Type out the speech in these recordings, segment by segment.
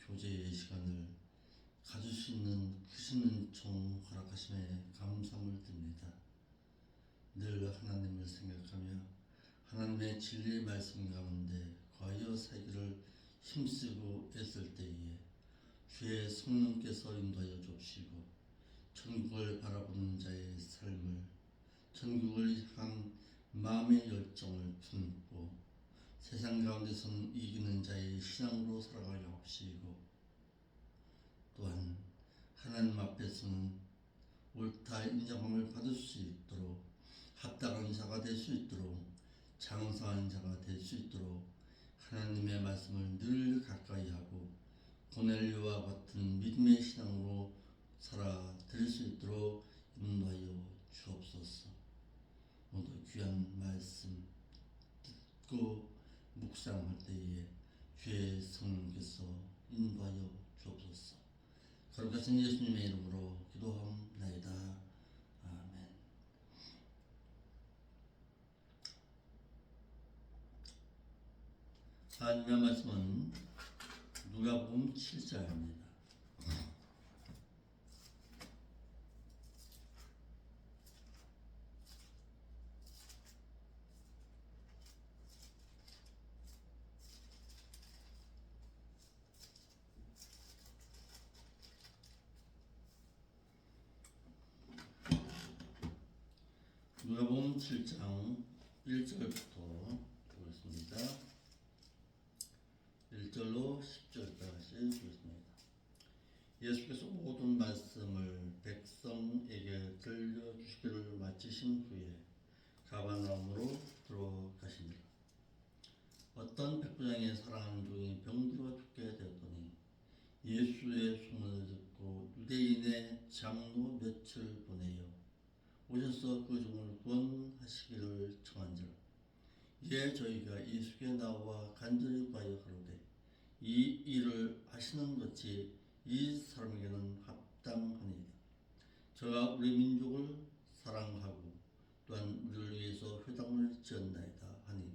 교제의 시간을 가질 수 있는 크신 은총 허락하심에 감사를 드립니다. 늘 하나님을 생각하며 하나님의 진리의 말씀 가운데 과여 살기를 힘쓰고 애쓸 때에 주의 성령께서 인도하여 줍시고 천국을 바라보는 자의 삶을, 천국을 향한 마음의 열정을 품고 세상 가운데서는 이기는 자의 신앙으로 살아가게 하시고, 또한 하나님 앞에서는 옳다 인정함을 받을 수 있도록 합당한 자가 될 수 있도록 장성한 자가 될 수 있도록 하나님의 말씀을 늘 가까이 하고 고넬료와 같은 믿음의 신앙으로 살아드릴 수 있도록 인도하여 주옵소서. 모두 귀한 말씀 듣고 묵상할 때에 주의 성령께서 인도하여 주옵소서. 거룩하신 예수님의 이름으로 기도하옵나이다. 아멘. 하나님의 말씀은 누가복음 7장입니다. 누가복음 7장 1절부터 보겠습니다. 1절로 10절까지 보겠습니다. 예수께서 모든 말씀을 백성에게 들려주시기를 마치신 후에 가버나움으로 들어가시니라. 어떤 백부장의 사랑하는 종이 병들어 죽게 되었더니 예수의 소문을 듣고 유대인의 장로 몇을 보내어 오셔서 그 종을 구원하시기를 청한지라. 이에 저희가 예수께 나와 간절히 구하여 가로되 이 일을 하시는 것이 이 사람에게는 합당하니이다. 저가 우리 민족을 사랑하고 또한 우리를 위해서 회당을 지었나이다 하니,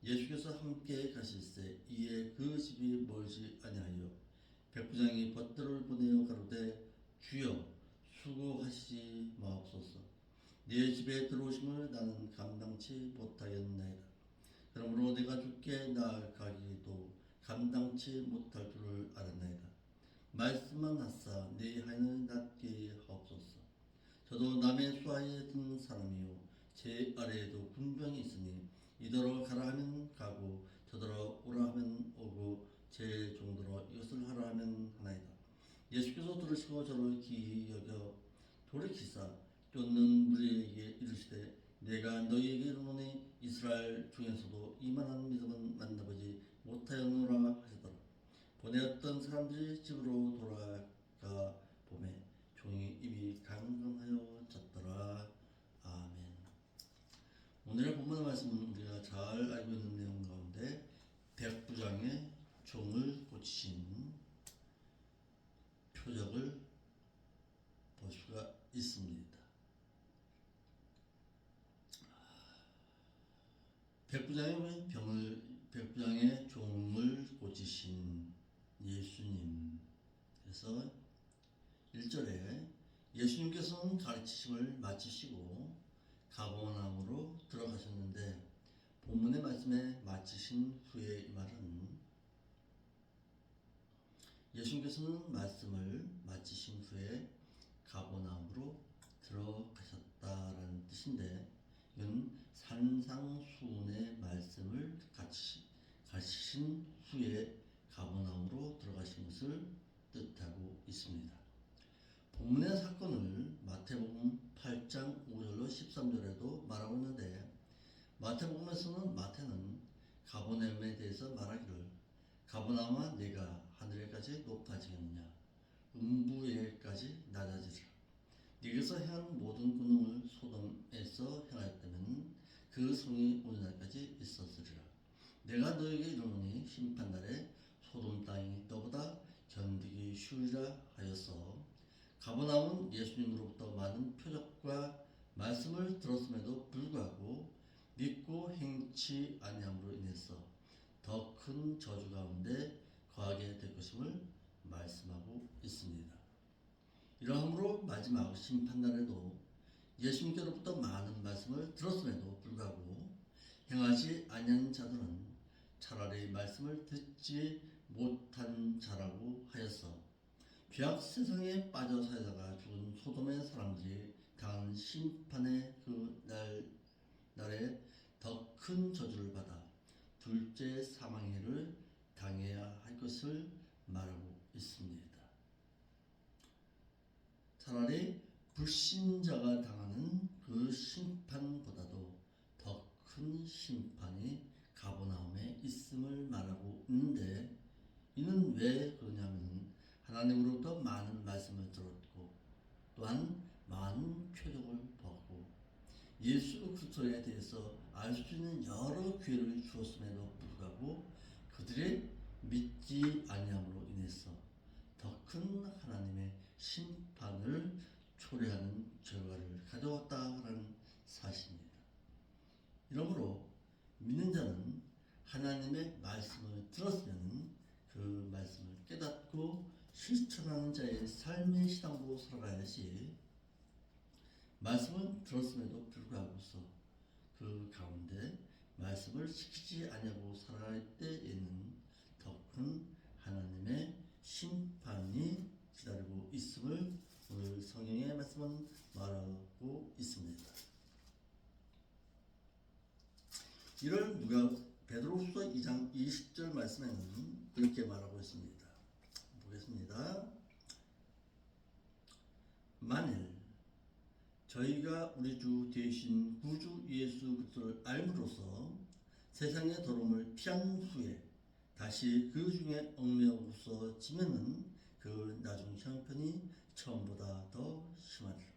예수께서 함께 가실새 이에 그 집이 멀지 아니하여 백부장이 벗들을 보내어 가로되 주여 수고하시지 마옵소서. 네 집에 들어오심을 나는 감당치 못하겠나이다. 그러므로 내가 주께 나아가기도 감당치 못할 줄을 알았나이다. 말씀만 하사 내 하인을 낫게 하옵소서. 저도 남의 수하에 든 사람이요 제 아래에도 군병이 있으니 이더러 가라 하면 가고 저더러 오라 하면 오고 제 종더러 이것을 하라 하면 하나이다. 예수께서 들으시고 저를 기이 여겨 돌이키사 쫓는 무리에게 이르시되 내가 너희에게 이르노니 이스라엘 중에서도 이만한 믿음은 만나보지 못하였노라 하시더라. 보내었던 사람들이 집으로 돌아가 보매 종이 입이 강건하여 졌더라. 아멘. 오늘의 본문의 말씀은 우리가 잘 알고 있는 내용 가운데 백부장의 종을 고치신 표적을 볼 수가 있습니다. 백부장의 종을 고치신 예수님. 그래서 1절에 예수님께서는 가르치심을 마치시고 가버나움으로 들어가셨는데, 본문의 말씀에 마치신 후에 이 말은 예수님께서는 말씀을 마치신 후에 가버나움으로 들어가셨다라는 뜻인데, 이건 산상수훈의 말씀을 가르치신 후에 가버나움으로 들어가신 것을 뜻하고 있습니다. 본문의 사건을 마태복음 8장 5절로 13절에도 말하고 있는데, 마태복음에서는 마태는 가버나움에 대해서 말하기를 가버나움아 네가 하늘에까지 높아지겠느냐 음부에까지 낮아지리라. 네게서 행한 모든 권능을 소돔에서 행하였다면 그 성이 오늘날까지 있었으리라. 내가 너에게 이르노니 심판날에 소돔 땅이 너보다 견디기 쉬우리라 하여서, 가버나움은 예수님으로부터 많은 표적과 말씀을 들었음에도 불구하고 믿고 행치 아니함으로 인해서 더 큰 저주 가운데 거하게 될 것임을 말씀하고 있습니다. 이러함으로 마지막 심판날에도 예수님께로부터 많은 말씀을 들었음에도 불구하고 행하지 아니한 자들은 차라리 말씀을 듣지 못한 자라고 하였어 죄악 세상에 빠져 살다가 죽은 소돔의 사람들이 당한 심판의 그 날에 더 큰 저주를 받아 둘째 사망의 해를 당해야 할 것을 말하고 있습니다. 차라리 불신자가 당하는 그 심판보다도 더 큰 심판이 가버나움에 있음을 말하고 있는데 이는 왜 그러냐면 하나님으로부터 많은 말씀을 들었고 또한 많은 표적을 보았고 예수 그리스도에 대해서 알 수 있는 여러 기회를 주었음에도 불구하고 그들의 믿지 아니함으로 인해서 더 큰 하나님의 심판을 초래하는 결과를 가져왔다라는 사실입니다. 이러므로 믿는 자는 하나님의 말씀을 들었으면 그 말씀을 깨닫고 실천하는 자의 삶의 신앙으로 살아가야지 말씀을 들었음에도 불구하고서 그 가운데 말씀을 지키지 아니하고 살아갈 때에는 더 큰 하나님의 심판이 기다리고 있음을 오늘 성경의 말씀은 말하고 있습니다. 이를 베드로후서 2장 20절 말씀에는 이렇게 말하고 있습니다. 보겠습니다. 만일 저희가 우리 주 되신 구주 예수 그리스도를 알므로써 세상의 더러움을 피한 후에 다시 그 중에 얽매여서 지면은 그 나중 형편이 처음보다 더 심하리라.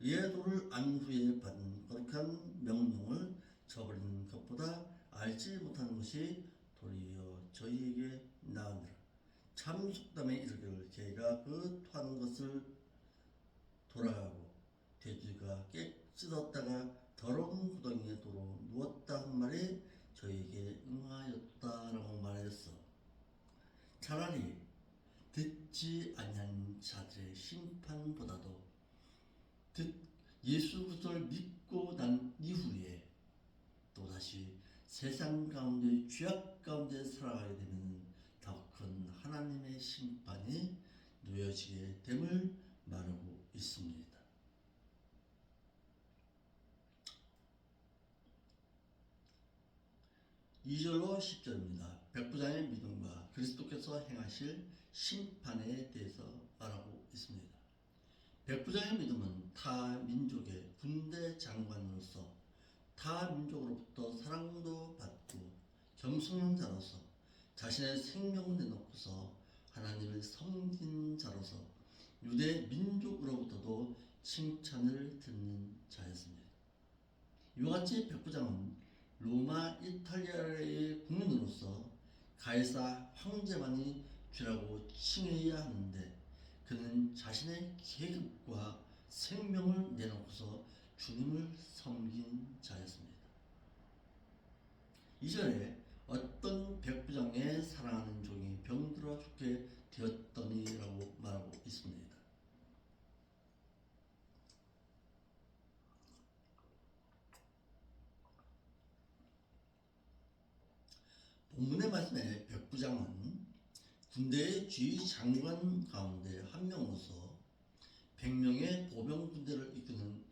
의의 도를 안 후에 받은 거룩한 명령을 저버리는 것보다 알지 못하는 것이 도리어 저희에게 나으니라. 참 속담에 이르기를 개가 그 토하는 것을 돌아가고 돼지가 깨 찢었다가 더러운 구덩이에 도로 누웠다 한 말이 저희에게 응하였다라고 말하였어. 차라리 듣지 아니한 자들의 심판보다도 예수 그리스도를 믿고 난 이후에 또다시 세상 가운데 죄악 가운데 살아가게 되면 더 큰 하나님의 심판이 놓여지게 됨을 말하고 있습니다. 2절로 10절입니다. 백부장의 믿음과 그리스도께서 행하실 심판에 대해서 말하고 있습니다. 백부장의 믿음은 타 민족의 군대 장관으로서 타 민족으로부터 사랑도 받고 겸손한 자로서 자신의 생명을 내놓고서 하나님을 섬긴 자로서 유대 민족으로부터도 칭찬을 듣는 자였습니다. 이와 같이 백부장은 로마 이탈리아의 국민으로서 가이사 황제만이 주라고 칭해야 하는데 그는 자신의 계급과 생명을 내놓고서 주님을 섬긴 자였습니다. 2절에 어떤 백부장의 사랑하는 종이 병들어 죽게 되었더니라고 말하고 있습니다. 본문의 말씀에 백부장은 군대의 지휘 장관 가운데 한 명으로서 100명의 보병 군대를 이끄는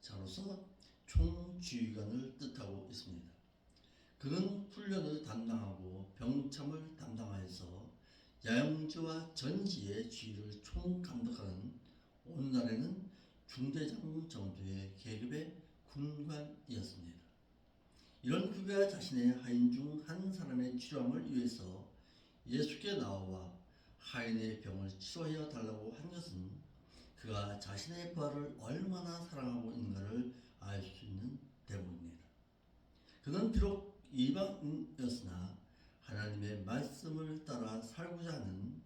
자로서 총지휘관을 뜻하고 있습니다. 그는 훈련을 담당하고 병참을 담당하여서 야영지와 전지의 지휘를 총감독하는 오늘날에는 중대장 정도의 계급의 군관이었습니다. 이런 그가 자신의 하인 중 한 사람의 치료함을 위해서 예수께 나와 하인의 병을 치료하여 달라고 한 것은 그가 자신의 부하를 얼마나 사랑하고 있는가를 알 수 있는 대목입니다. 그는 비록 이방인이었으나 하나님의 말씀을 따라 살고자 하는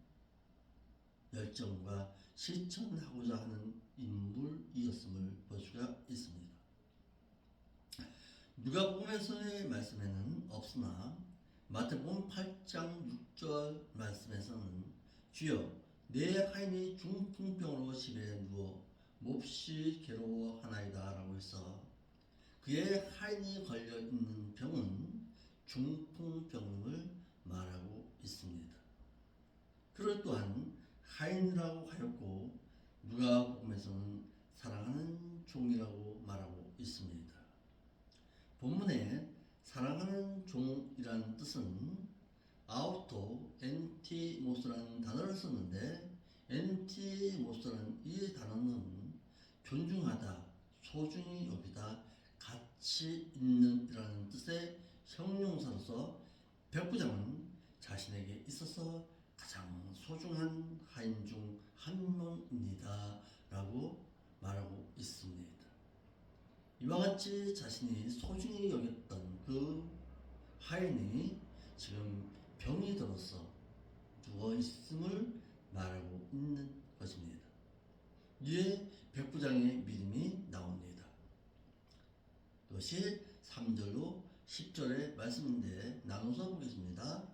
열정과 실천하고자 하는 인물이었음을 볼 수가 있습니다. 누가복음에서의 말씀에는 없으나 마태복음 8장 주여 내 하인이 중풍병으로 집에 누워 몹시 괴로워하나이다 라고 해서 그의 하인이 걸려있는 병은 중풍병을 말하고 있습니다. 그럴 또한 하인이라고 하였고 누가복음에서는 사랑하는 종이라고 말하고 있습니다. 본문에 사랑하는 종이라는 뜻은 아우토 엔티모스라는 단어를 썼는데 엔티모스라는 이 단어는 존중하다, 소중히 여기다, 가치 있는 이라는 뜻의 형용사로서 백부장은 자신에게 있어서 가장 소중한 하인 중 한 명입니다 라고 말하고 있습니다. 이와 같이 자신이 소중히 여겼던 그 하인이 지금 병이 들어서 누워있음을 말하고 있는 것입니다. 이에 백부장의 믿음이 나옵니다. 이것이 3절로 10절의 말씀인데 나눠서 보겠습니다.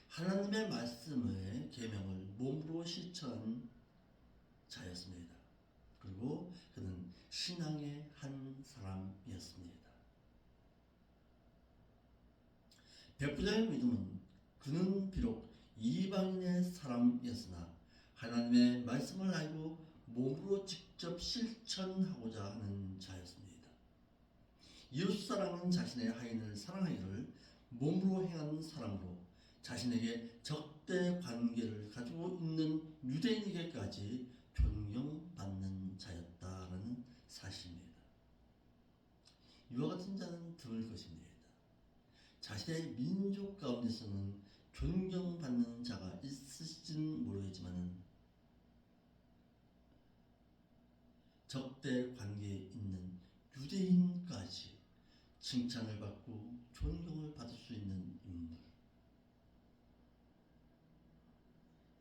하나님의 말씀의 계명을 몸으로 실천한 자였습니다. 그리고 그는 신앙의 한 사람이었습니다. 백부장의 믿음은 그는 비록 이방인의 사람이었으나 하나님의 말씀을 알고 몸으로 직접 실천하고자 하는 자였습니다. 이웃사랑은 자신의 하인을 사랑하기를 몸으로 행하는 사람으로 자신에게 적대 관계를 가지고 있는 유대인에게까지 존경받는 자였다는 사실입니다. 이와 같은 자는 드물 것입니다. 자신의 민족 가운데서는 존경받는 자가 있을지는 모르겠지만 적대 관계에 있는 유대인까지 칭찬을 받고 존경을 받을 수 있는 인물,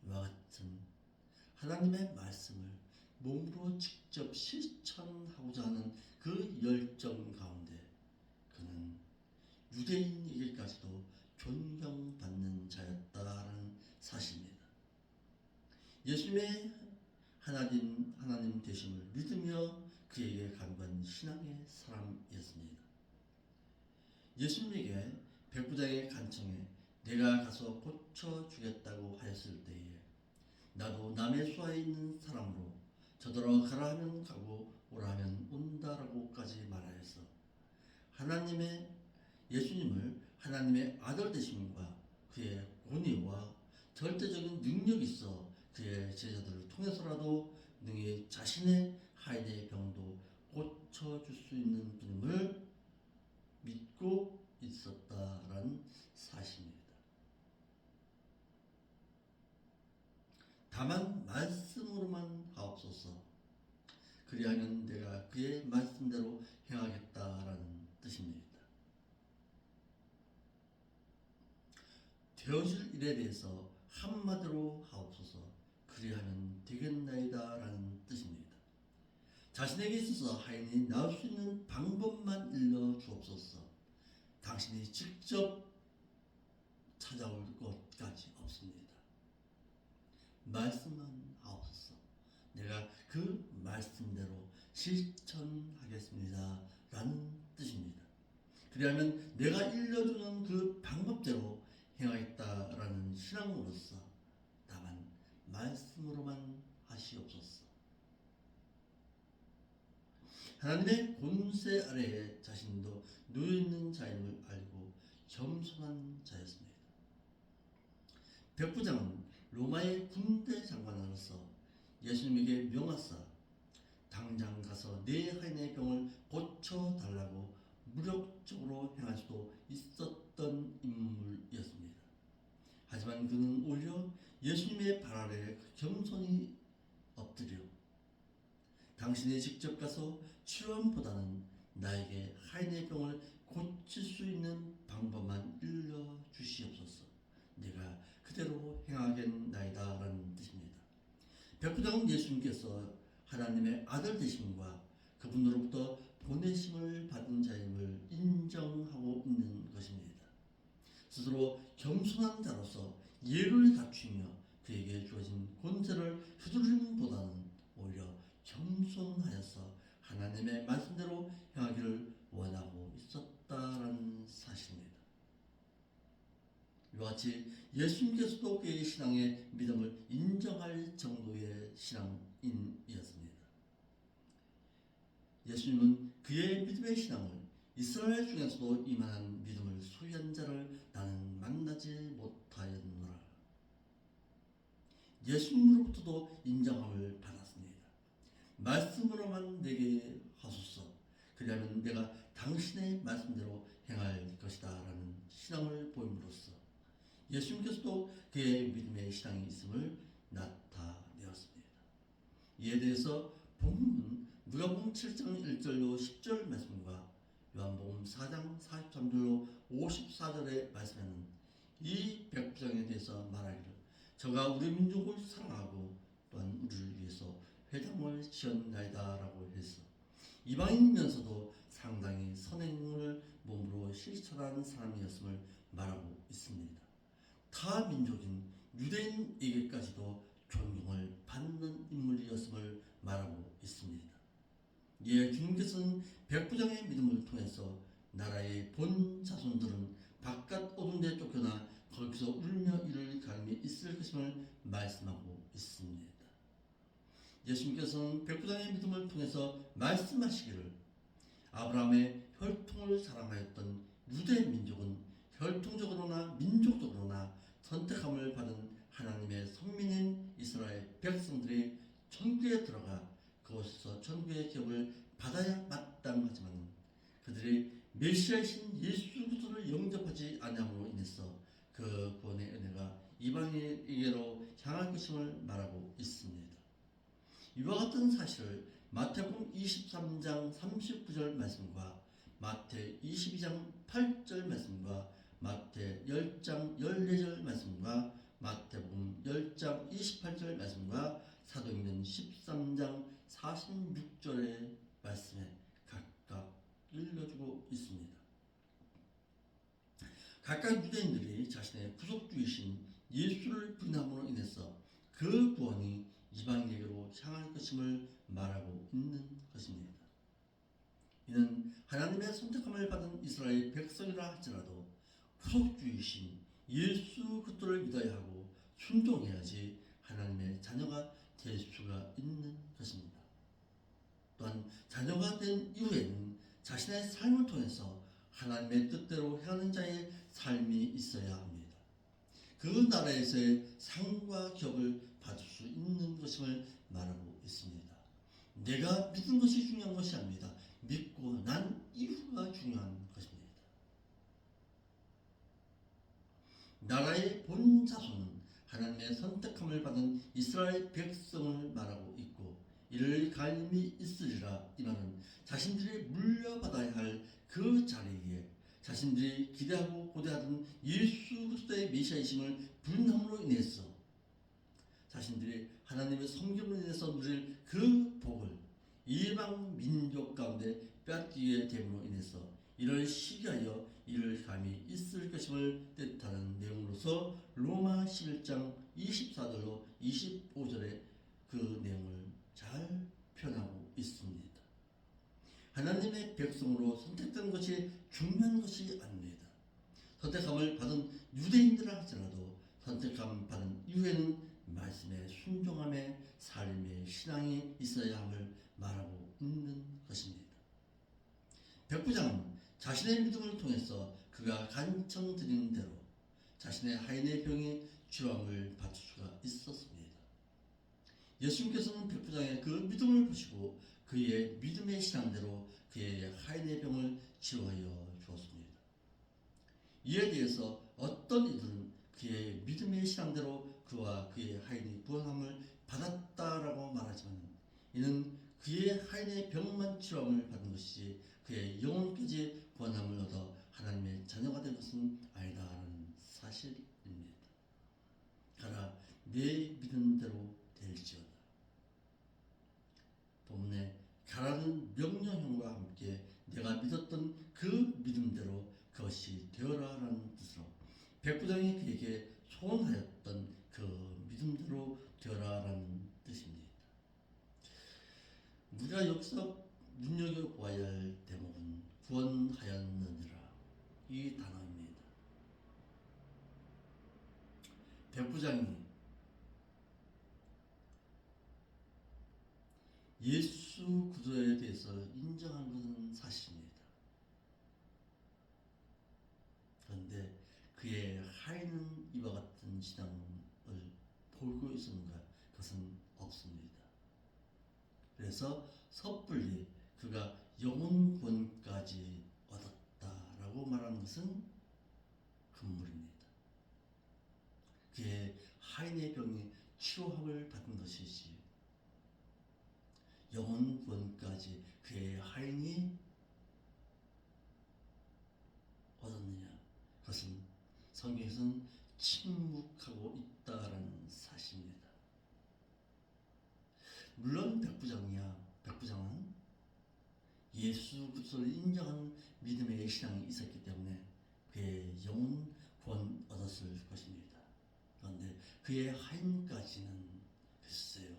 이와 같은 하나님의 말씀을 몸으로 직접 실천하고자 하는 그 열정 가운데 그는 유대인에게까지도 존경받는 자였다는 사실입니다. 예수님의 하나님 되심을 믿으며 그에게 간구한 신앙의 사람이었습니다. 예수님에게 백부장의 간청에 내가 가서 고쳐주겠다고 하였을 때에 나도 남의 수하에 있는 사람으로 저더러 가라 하면 가고 오라 하면 온다라고까지 말하였어. 예수님을 하나님의 아들 되심과 그의 권위와 절대적인 능력이 있어 그의 제자들을 통해서라도 능히 자신의 하인의 병도 고쳐줄 수 있는 분임을 믿고 있었다라는 사실입니다. 다만 말씀으로만 하옵소서. 그리하면 내가 그의 말씀대로 행하겠다라는 뜻입니다. 되어질 일에 대해서 한마디로 하옵소서. 그리하면 되겠나이다 라는 뜻입니다. 자신에게 있어서 하인이 나올 수 있는 방법만 일러 주옵소서. 당신이 직접 찾아올 것까지 없습니다. 말씀만 하옵소서. 내가 그 말씀대로 실천하겠습니다 라는 뜻입니다. 그리하면 내가 일러주는 그 방법대로 행하겠다라는 신앙으로서 다만 말씀으로만 하시옵소서. 하나님의 권세 아래에 자신도 누워있는 자임을 알고 겸손한 자였습니다. 백부장은 로마의 군대 장관으로서 예수님에게 명하사 당장 가서 내 하인의 병을 고쳐달라고 무력적으로 행할 수도 있었던 인물이었습니다. 하지만 그는 오히려 예수님의 발 아래 겸손히 엎드려 당신이 직접 가서 치료함보다는 나에게 하인의 병을 고칠 수 있는 방법만 일러 주시옵소서. 내가 그대로 행하겠나이다 라는 뜻입니다. 백부장은 예수님께서 하나님의 아들 되심과 그분으로부터 보내심을 받은 자임을 인정하고 있는 것입니다. 스스로 겸손한 자로서 예를 갖추며 그에게 주어진 권세를 휘두르림보다는 오히려 겸손하여서 하나님의 말씀대로 행하기를 원하고 있었다라는 사실입니다. 이와 같이 예수님께서도 그의 신앙의 믿음을 인정할 정도의 신앙인이었습니다. 예수님은 그의 믿음의 신앙을 이스라엘 중에서도 이만한 믿음을 소유한 자를 나는 만나지 못하였노라. 예수님으로부터도 인정함을 받았습니다. 말씀으로만 내게 하소서. 그리하면 내가 당신의 말씀대로 행할 것이다 라는 신앙을 보임으로써 예수님께서도 그의 믿음의 신앙이 있음을 나타내었습니다. 이에 대해서 본문은 누가복음 7장 1절로 10절 말씀과 요한복음 4장 43절로 54절의 말씀에는 이 백부장에 대해서 말하기를 저가 우리 민족을 사랑하고 또한 우리를 위해서 회당을 지었나이다 라고 해서 이방인이면서도 상당히 선행을 몸으로 실천하는 사람이었음을 말하고 있습니다. 타 민족인 유대인에게까지도 존경을 받는 인물이었음을 말하고 있습니다. 이에 주님께서는 백부장의 믿음을 통해서 나라의 본 자손들은 바깥 어두운 데 쫓겨나 거기서 울며 이를 갈미 있을 것임을 말씀하고 있습니다. 예수님께서는 백부장의 믿음을 통해서 말씀하시기를 아브라함의 혈통을 사랑하였던 유대 민족은 혈통적으로나 민족적으로나 선택함을 받은 하나님의 선민인 이스라엘 백성들이 천국에 들어가 그곳에서 천국의 기업을 받아야 마땅하지만 그들이 메시아이신 예수 그리스도를 영접하지 않음으로 인해서 그 구원의 은혜가 이방인에게로 향할 것임을 말하고 있습니다. 이와 같은 사실을 마태복음 23장 39절 말씀과 마태 22장 8절 말씀과 마태 10장 14절 말씀과 마태복음 10장 28절 말씀과 사도행전 13장 46절의 말씀에 각각 읽어주고 있습니다. 각각 유대인들이 자신의 구속주이신 예수를 부인함으로 인해서 그 구원이 이방인에게로 향할 것임을 말하고 있는 것입니다. 이는 하나님의 선택함을 받은 이스라엘 백성이라 할지라도 구속주이신 예수 그리스도를 믿어야 하고 순종해야지 하나님의 자녀가 될 수가 있는 것입니다. 또한 자녀가 된 이후에는 자신의 삶을 통해서 하나님의 뜻대로 행하는 자의 삶이 있어야 합니다. 그 나라에서의 상과 격을 받을 수 있는 것임을 말하고 있습니다. 내가 믿은 것이 중요한 것이 아닙니다. 믿고 난 이후가 중요한 것입니다. 나라의 본 자손은 하나님의 선택함을 받은 이스라엘 백성을 말하고 있고 이를 갈림이 있으리라. 이 말은 자신들이 물려받아야 할 그 자리에 자신들이 기대하고 고대하던 예수 그리스도의 메시아이심을 부인함으로 인해서 자신들이 하나님의 성경으로 인해서 누릴 그 복을 이방 민족 가운데 빼앗기게 됨으로 인해서 이를 시기하여 이를 감히 있을 것임을 뜻하는 내용으로서 로마 11장 24절로 25절의 그 내용을 잘 표현하고 있습니다. 하나님의 백성으로 선택된 것이 중요한 것이 아닙니다. 선택함을 받은 유대인들라 할지라도 선택함 받은 이후에는 말씀에 순종함의 삶의 신앙이 있어야 함을 말하고 있는 것입니다. 백부장은 자신의 믿음을 통해서 그가 간청드리는 대로 자신의 하인의 병이 치료함을 받을 수가 있었습니다. 예수님께서는 백부장의 그 믿음을 보시고 그의 믿음의 신앙대로 그의 하인의 병을 치료하여 주었습니다. 이에 대해서 어떤 이들은 그의 믿음의 신앙대로 그와 그의 하인이 구원함을 받았다라고 말하지만 이는 그의 하인의 병만 치료함을 받은 것이지 그의 영혼까지 구원함을 얻어 하나님의 자녀가 된 것은 아니다라는 사실입니다. 가라 내 믿음대로 될지어다. 본문에 가라는 명령형과 함께 내가 믿었던 그 믿음대로 그것이 되어라라는 뜻으로 백부장이 그에게 소원하였던 그 믿음대로 우리가 여기서 눈여겨보아야 할 대목은 구원하였느니라 이 단어입니다. 백부장이 예수 그리스도에 대해서 인정한 것은 사실입니다. 그런데 그의 하인은 이와 같은 신앙을 보이고 있었는가? 그것은 없습니다. 그래서 섣불리 그가 영혼 구원까지 얻었다라고 말하는 것은 금물입니다. 그의 하인의 병이 치료함을 받은 것이지 영혼 구원까지 그의 하인이 얻었느냐? 그것은 성경에서는 침묵하고 있다라는 사실입니다. 물론 백부장은 예수 그리스도를 인정하는 믿음의 신앙이 있었기 때문에 그의 영혼 구원 얻었을 것입니다. 그런데 그의 하인까지는 글쎄요.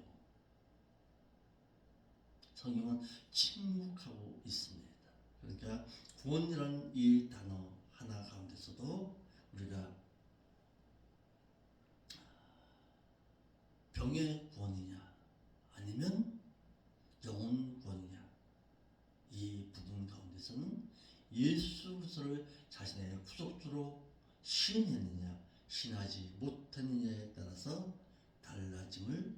성경은 침묵하고 있습니다. 그러니까 구원이라는 이 단어 하나 가운데서도 우리가 병의 구원이냐 아니면 영혼 구원이냐 이 부분 가운데서는 예수 그리스도를 자신의 구속주로 시인했느냐 시인하지 못했느냐에 따라서 달라짐을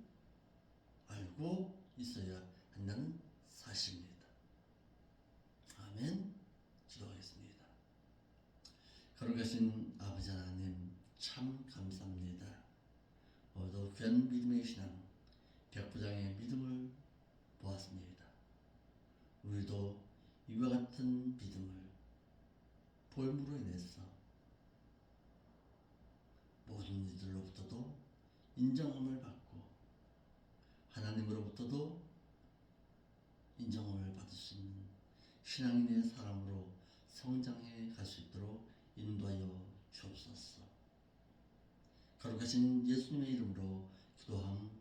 알고 있어야 한다는 사실입니다. 아멘. 기도하겠습니다. 거룩하신 아버지 하나님 참 감사합니다. 오늘도 귀한 믿음의 신앙 백부장의 믿음을 보았습니다. 우리도 이와 같은 믿음을 보임으로 인해서 모든 이들로부터도 인정함을 받고 하나님으로부터도 인정함을 받을 수 있는 신앙인의 사람으로 성장해 갈 수 있도록 인도하여 주옵소서. 거룩하신 예수님의 이름으로 기도함